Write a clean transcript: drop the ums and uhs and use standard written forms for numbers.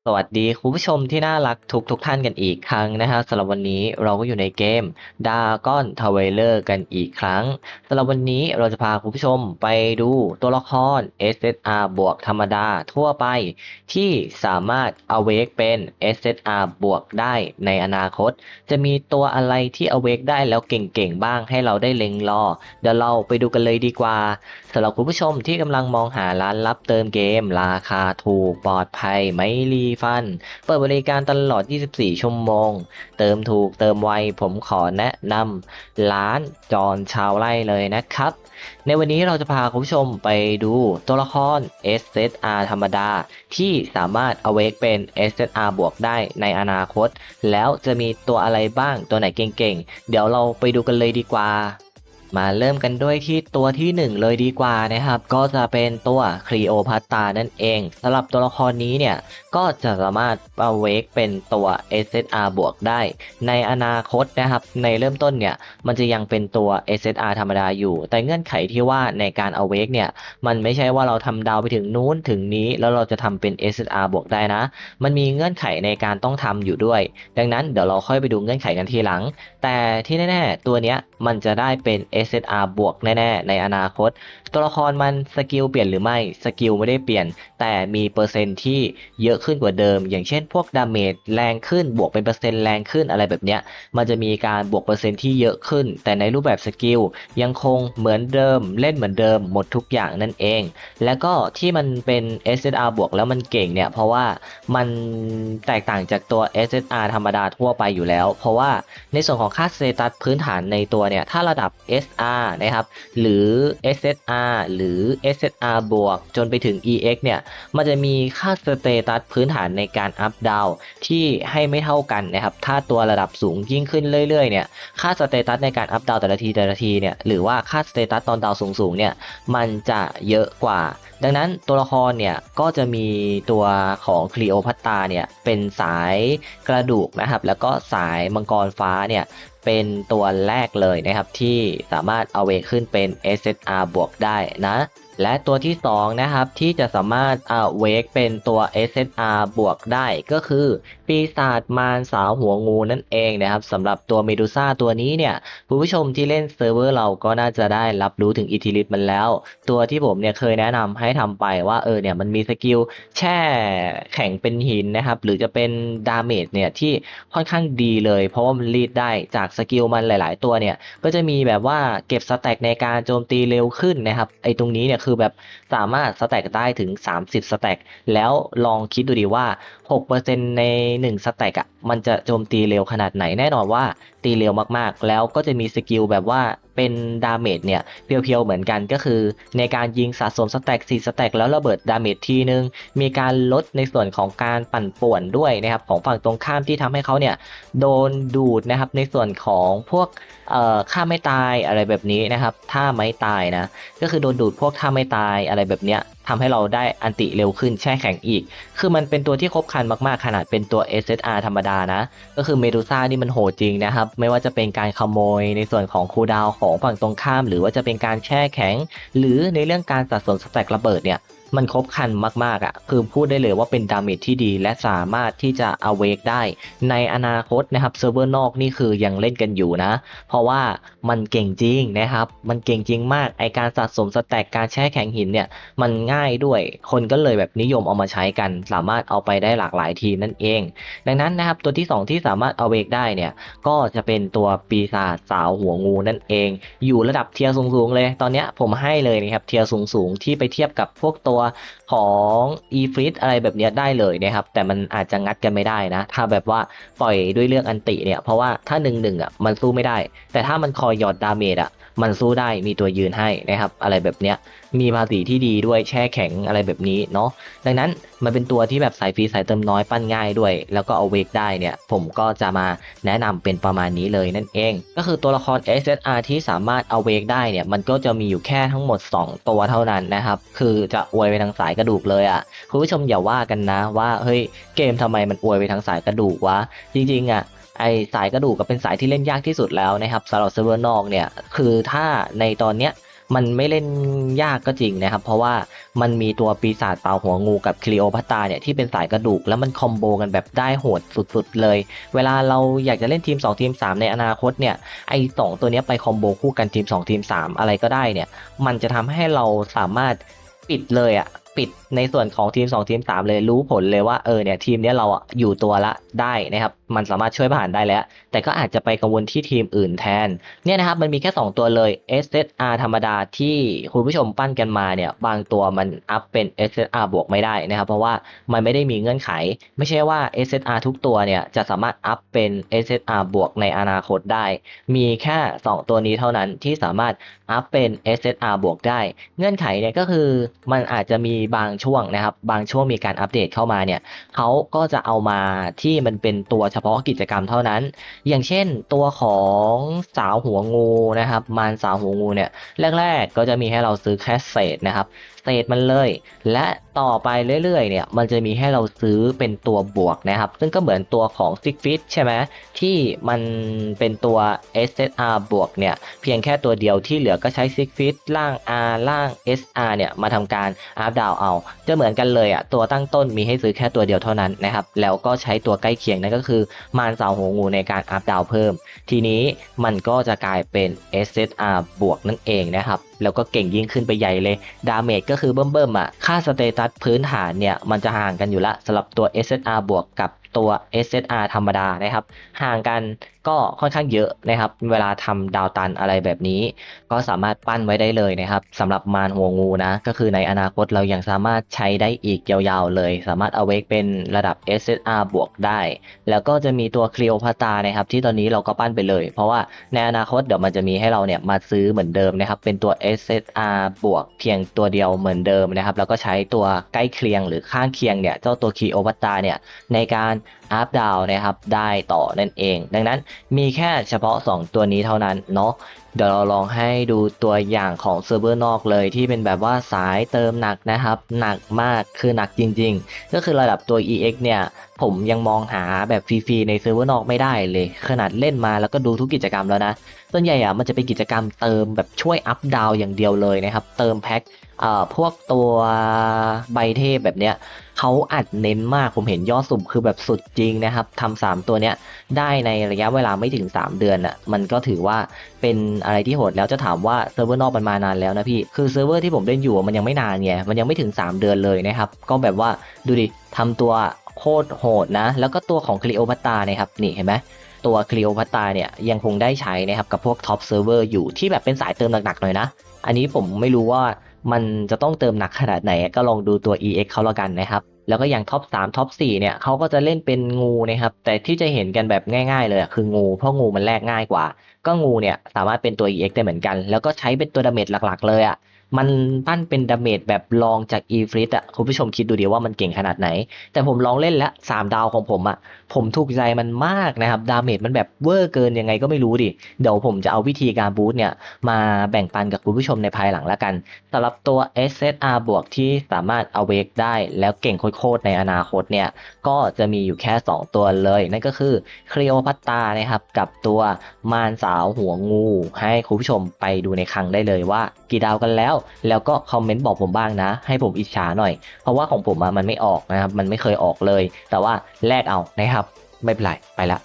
สวัสดีคุณผู้ชมที่น่ารักทุกท่านกันอีกครั้งนะฮะสำหรับวันนี้เราก็อยู่ในเกม Dragon Traveler กันอีกครั้งสำหรับวันนี้เราจะพาคุณผู้ชมไปดูตัวละคร SSR บวกธรรมดาทั่วไปที่สามารถ Awake เป็น SSR บวกได้ในอนาคตจะมีตัวอะไรที่ Awake ได้แล้วเก่งๆบ้างให้เราได้เล็งรอเดี๋ยวเราไปดูกันเลยดีกว่า สำหรับคุณผู้ชมที่กำลังมองหาร้านรับเติมเกมราคาถูกปลอดภัยไม่รีฟันเปิดบริการตลอด 24 ชั่วโมงเติมถูกเติมไวผมขอแนะนำร้านจอนชาวไร่เลยนะครับในวันนี้เราจะพาคุณผู้ชมไปดูตัวละคร SSR ธรรมดาที่สามารถ Awake เป็น SSR บวกได้ในอนาคตแล้วจะมีตัวอะไรบ้างตัวไหนเก่งๆเดี๋ยวเราไปดูกันเลยดีกว่า มาเริ่มกันด้วยที่ตัวที่หนึ่งเลยดีกว่านะครับก็จะเป็นตัวคลีโอพัตตานั่นเองสำหรับตัวละครนี้เนี่ยก็จะสามารถเอาเวกเป็นตัว SSR บวกได้ในอนาคตนะครับในเริ่มต้นเนี่ยมันจะยังเป็นตัว SSR ธรรมดาอยู่แต่เงื่อนไขที่ว่าในการเอาเวกเนี่ยมันไม่ใช่ว่าเราทำดาวไปถึงนู้นถึงนี้แล้วเราจะทำเป็น SSR บวกได้นะมันมีเงื่อนไขในการต้องทำอยู่ด้วยดังนั้นเดี๋ยวเราค่อยไปดูเงื่อนไขกันทีหลัง แต่ที่แน่ๆตัวเนี้ยมันจะได้เป็น SSR บวกแน่ๆในอนาคตตัวละครมันสกิลเปลี่ยนหรือไม่สกิลไม่ได้เปลี่ยนแต่มีเปอร์เซ็นต์ที่เยอะขึ้นกว่าเดิมอย่างเช่นพวกดาเมจแรงขึ้นบวกเป็นเปอร์เซ็นต์แรงขึ้นอะไรแบบเนี้ยมันจะมีการบวกเปอร์เซ็นต์ที่เยอะขึ้นแต่ในรูปแบบสกิลยังคงเหมือนเดิมเล่นเหมือนเดิมหมดทุกอย่างนั่นเองแล้วก็ที่มันเป็น SSR บวกแล้วมันเก่งเนี่ยเพราะว่ามันแตกต่างจากตัว SSR ธรรมดาทั่วไปอยู่แล้วเพราะว่า ในส่วนของค่าสเตตัสพื้นฐานในตัวเนี่ยถ้าระดับ SR นะครับหรือ SSR หรือ SSR บวกจนไปถึง EX เนี่ยมันจะมีค่าสเตตัสพื้นฐานในการอัพดาวที่ให้ไม่เท่ากันนะครับถ้าตัวระดับสูงยิ่งขึ้นเรื่อยๆเนี่ยค่าสเตตัสในการอัพดาวแต่ละทีเนี่ยหรือว่าค่าสเตตัสตอนดาวสูงๆเนี่ยมันจะเยอะกว่าดังนั้นตัวละครเนี่ยก็จะมีตัวของคลีโอพัตตาเนี่ยเป็นสายกระดูกนะครับแล้วก็สายมังกรฟ้าเนี่ยเป็นตัวแรกเลยนะครับที่สามารถเอาเวกขึ้นเป็น SSR บวกได้นะและตัวที่2นะครับที่จะสามารถเวกเป็นตัว SSR บวกได้ก็คือปีศาจมารสาวหัวงูนั่นเองนะครับสำหรับตัวเมดูซ่าตัวนี้เนี่ยคุณผู้ชมที่เล่นเซิร์ฟเวอร์เราก็น่าจะได้รับรู้ถึงอิทธิฤทธิ์มันแล้ว ตัวที่ผมเนี่ยเคยแนะนำให้ทำไปว่าเนี่ยมันมีสกิลแช่แข็งเป็นหินนะครับหรือจะเป็นดาเมจเนี่ยที่ค่อนข้างดีเลยเพราะว่ามันรีดได้จากสกิลมันหลายๆตัวเนี่ยก็จะมีแบบว่าเก็บสแต็กในการโจมตีเร็วขึ้นนะครับไอ้ตรงนี้เนี่ยคือแบบสามารถสแต็กได้ถึง30สแต็กแล้วลองคิดดูดีว่า6%ใน1สแต็กอ่ะมันจะโจมตีเร็วขนาดไหนแน่นอนว่าตีเร็วมากๆแล้วก็จะมีสกิลแบบว่าเป็นดาเมจเนี่ยเพียวๆเหมือนกันก็คือในการยิงสะสมสแต็ก4สแต็กแล้วระเบิดดาเมจทีนึงมีการลดในส่วนของการปั่นป่วนด้วยนะครับของฝั่งตรงข้ามที่ทำให้เขาเนี่ยโดนดูดนะครับในส่วนของพวกฆ่าไม่ตายอะไรแบบนี้นะครับถ้าไม่ตายนะก็คือโดนดูดพวกท่าไม่ตายอะไรแบบเนี้ยทำให้เราได้อันติเร็วขึ้นแช่แข็งอีกคือมันเป็นตัวที่ครบครันมากๆขนาดเป็นตัว SSR ธรรมดานะก็คือเมดูซ่านี่มันโหดจริงนะครับไม่ว่าจะเป็นการขโมยในส่วนของคูลดาวน์ของฝั่งตรงข้ามหรือว่าจะเป็นการแช่แข็งหรือในเรื่องการสะสมสแต็กระเบิดเนี่ยมันครบครันมากๆอ่ะคือพูดได้เลยว่าเป็นดาเมจที่ดีและสามารถที่จะเอาเวกได้ในอนาคตนะครับเซิร์ฟเวอร์นอกนี่คือยังเล่นกันอยู่นะเพราะว่ามันเก่งจริงนะครับมันเก่งจริงมากไอการสะสมสแต็กการแช่แข็งหินเนี่ยมันง่ายด้วยคนก็เลยแบบนิยมเอามาใช้กันสามารถเอาไปได้หลากหลายทีมนั่นเองดังนั้นนะครับตัวที่2ที่สามารถเอาเวกได้เนี่ยก็จะเป็นตัวปีศาจสาวหัวงูนั่นเองอยู่ระดับเทียร์สูงๆเลยตอนเนี้ยผมให้เลยนะครับเทียร์สูงๆที่ไปเทียบกับพวกตัวของอีฟริตอะไรแบบเนี้ยได้เลยนะครับแต่มันอาจจะงัดกันไม่ได้นะถ้าแบบว่าปล่อยด้วยเรื่องอันติเนี่ยเพราะว่าถ้า1-1อ่ะมันสู้ไม่ได้แต่ถ้ามันคอยหยอดดาเมจอ่ะมันสู้ได้มีตัวยืนให้นะครับอะไรแบบเนี้ยมีภาษีที่ดีด้วยแช่แข็งอะไรแบบนี้เนาะดังนั้นมันเป็นตัวที่แบบสายฟรีสายเติมน้อยปั้นง่ายด้วยแล้วก็เอาเวกได้เนี่ยผมก็จะมาแนะนำเป็นประมาณนี้เลยนั่นเองก็คือตัวละคร SSR ที่สามารถเอาเวกได้เนี่ยมันก็จะมีอยู่แค่ทั้งหมด2ตัวเท่านั้นนะครับคือจะอวยไปทางสายกระดูกเลยอ่ะคุณผู้ชมอย่าว่ากันนะว่าเฮ้ยเกมทำไมมันอวยไปทางสายกระดูกวะจริงๆอ่ะไอสายกระดูกก็เป็นสายที่เล่นยากที่สุดแล้วนะครับสำหรับเซิร์ฟเวอร์นอกเนี่ยคือถ้าในตอนเนี้ย มันไม่เล่นยากก็จริงนะครับเพราะว่ามันมีตัวปีศาจเต่าหัวงูกับคลีโอพัตราเนี่ยที่เป็นสายกระดูกแล้วมันคอมโบกันแบบได้โหดสุดๆเลยเวลาเราอยากจะเล่นทีม2ทีม3ในอนาคตเนี่ยไอ้2ตัวเนี้ยไปคอมโบคู่กันทีม2ทีม3อะไรก็ได้เนี่ยมันจะทำให้เราสามารถปิดเลยอะปิดในส่วนของทีม2ทีม3เลยรู้ผลเลยว่าเนี่ยทีมเนี้ยเราอะอยู่ตัวละได้นะครับมันสามารถช่วยผ่านได้แล้วแต่ก็อาจจะไปกังวลที่ทีมอื่นแทน เนี่ยนะครับมันมีแค่2ตัวเลย SSR ธรรมดาที่คุณผู้ชมปั้นกันมาเนี่ยบางตัวมันอัพเป็น SSR บวกไม่ได้นะครับเพราะว่ามันไม่ได้มีเงื่อนไขไม่ใช่ว่า SSR ทุกตัวเนี่ยจะสามารถอัพเป็น SSR บวกในอนาคตได้มีแค่2ตัวนี้เท่านั้นที่สามารถอัพเป็น SSR บวกได้เงื่อนไขเนี่ยก็คือมันอาจจะมีบางช่วงนะครับบางช่วงมีการอัปเดตเข้ามาเนี่ยเขาก็จะเอามาที่มันเป็นตัวเฉพาะกิจกรรมเท่านั้น อย่างเช่นตัวของสาวหัวงูนะครับมารสาวหัวงูเนี่ยแรกๆก็จะมีให้เราซื้อแค่เศษนะครับเศษมันเลยและต่อไปเรื่อยๆเนี่ยมันจะมีให้เราซื้อเป็นตัวบวกนะครับซึ่งก็เหมือนตัวของ Six Fit ใช่ไหมที่มันเป็นตัว SSR บวกเนี่ยเพียงแค่ตัวเดียวที่เหลือก็ใช้ Six Fit ล่าง R ล่าง SR เนี่ยมาทำการอัพดาวเอาจะเหมือนกันเลยอ่ะตัวตั้งต้นมีให้ซื้อแค่ตัวเดียวเท่านั้นนะครับแล้วก็ใช้ตัวใกล้เคียงนั่นก็คือมารสาวหัวงูในการอัพดาวเพิ่มทีนี้มันก็จะกลายเป็น SSR บวกนั่นเองนะครับแล้วก็เก่งยิ่งขึ้นไปใหญ่เลยดาเมจก็คือเบิ่มๆอ่ะค่าสเตตัสพื้นฐานเนี่ยมันจะห่างกันอยู่ละสำหรับตัว SSR บวกกับตัว SSR ธรรมดานะครับห่างกันก็ค่อนข้างเยอะนะครับเวลาทำดาวตันอะไรแบบนี้ก็สามารถปั้นไว้ได้เลยนะครับสำหรับมารหัวงูนะก็คือในอนาคตเรายังสามารถใช้ได้อีกยาวๆเลยสามารถเอาเวกเป็นระดับ SSR บวกได้แล้วก็จะมีตัวคลีโอพัตรานะครับที่ตอนนี้เราก็ปั้นไปเลยเพราะว่าในอนาคตเดี๋ยวมันจะมีให้เราเนี่ยมาซื้อเหมือนเดิมนะครับเป็นตัว SSR บวกเพียงตัวเดียวเหมือนเดิมนะครับแล้วก็ใช้ตัวใกล้เคียงหรือข้างเคียงเนี่ยเจ้าตัวคลีโอพัตราเนี่ยในการอัพดาวนะครับได้ต่อนั่นเองดังนั้นมีแค่เฉพาะ2ตัวนี้เท่านั้นเนาะเดี๋ยวเราลองให้ดูตัวอย่างของเซิร์ฟเวอร์นอกเลยที่เป็นแบบว่าสายเติมหนักนะครับหนักมากคือหนักจริงๆก็คือระดับตัว EX เนี่ยผมยังมองหาแบบฟรีๆในเซิร์ฟเวอร์นอกไม่ได้เลยขนาดเล่นมาแล้วก็ดูทุกกิจกรรมแล้วนะส่วนใหญ่อะมันจะเป็นกิจกรรมเติมแบบช่วยอัพดาวอย่างเดียวเลยนะครับเติมแพ็คพวกตัวใบเทพแบบเนี้ยเขาอัดเน้นมากผมเห็นยอดสุ่มคือแบบสุดจริงนะครับทำ3ตัวเนี้ยได้ในระยะเวลาไม่ถึง3เดือนอ่ะมันก็ถือว่าเป็นอะไรที่โหดแล้วจะถามว่าเซิร์ฟเวอร์นอกมันมานานแล้วนะพี่คือเซิร์ฟเวอร์ที่ผมเล่นอยู่มันยังไม่นานไงมันยังไม่ถึง3เดือนเลยนะครับก็แบบว่าดูดิทำตัวโคตรโหดนะแล้วก็ตัวของคลีโอพัตรานะครับนี่เห็นไหมตัวคลีโอพัตราเนี่ยยังคงได้ใช้นะครับกับพวกท็อปเซิร์ฟเวอร์อยู่ที่แบบเป็นสายเติมหนักๆหน่อยนะอันนี้ผมไม่รู้ว่ามันจะต้องเติมหนักขนาดไหนก็ลองดูตัว EX เขาละกันนะครับแล้วก็อย่างท็อป3ท็อป4เนี่ยเขาก็จะเล่นเป็นงูนะครับแต่ที่จะเห็นกันแบบง่ายๆเลยคืองูเพราะงูมันแลกง่ายกว่าก็งูเนี่ยสามารถเป็นตัว EX ได้เหมือนกันแล้วก็ใช้เป็นตัวดาเมจหลักๆเลยอ่ะมันปั้นเป็นดาเมจแบบรองจาก e f r i t อ่ะคุณผู้ชมคิดดูดีว่ามันเก่งขนาดไหนแต่ผมลองเล่นแล้ว3ดาวของผมอ่ะผมถูกใจมันมากนะครับดาเมจมันแบบเวอร์เกินยังไงก็ไม่รู้ดิเดี๋ยวผมจะเอาวิธีการบูสต์เนี่ยมาแบ่งปันกับคุณผู้ชมในภายหลังแล้วกัน สำหรับตัว SSR บวกที่สามารถเอาเวกได้แล้วเก่งโคตรๆในอนาคตเนี่ยก็จะมีอยู่แค่2ตัวเลยนั่นก็คือคลีโอพัตรานะครับกับตัวมารสาวหัวงูให้คุณผู้ชมไปดูในครั้งได้เลยว่ากี่ดาวกันแล้วก็คอมเมนต์บอกผมบ้างนะให้ผมอิจฉาหน่อยเพราะว่าของผมมันไม่ออกนะครับมันไม่เคยออกเลยแต่ว่าแลกเอานะครับไม่เป็นไรไปละ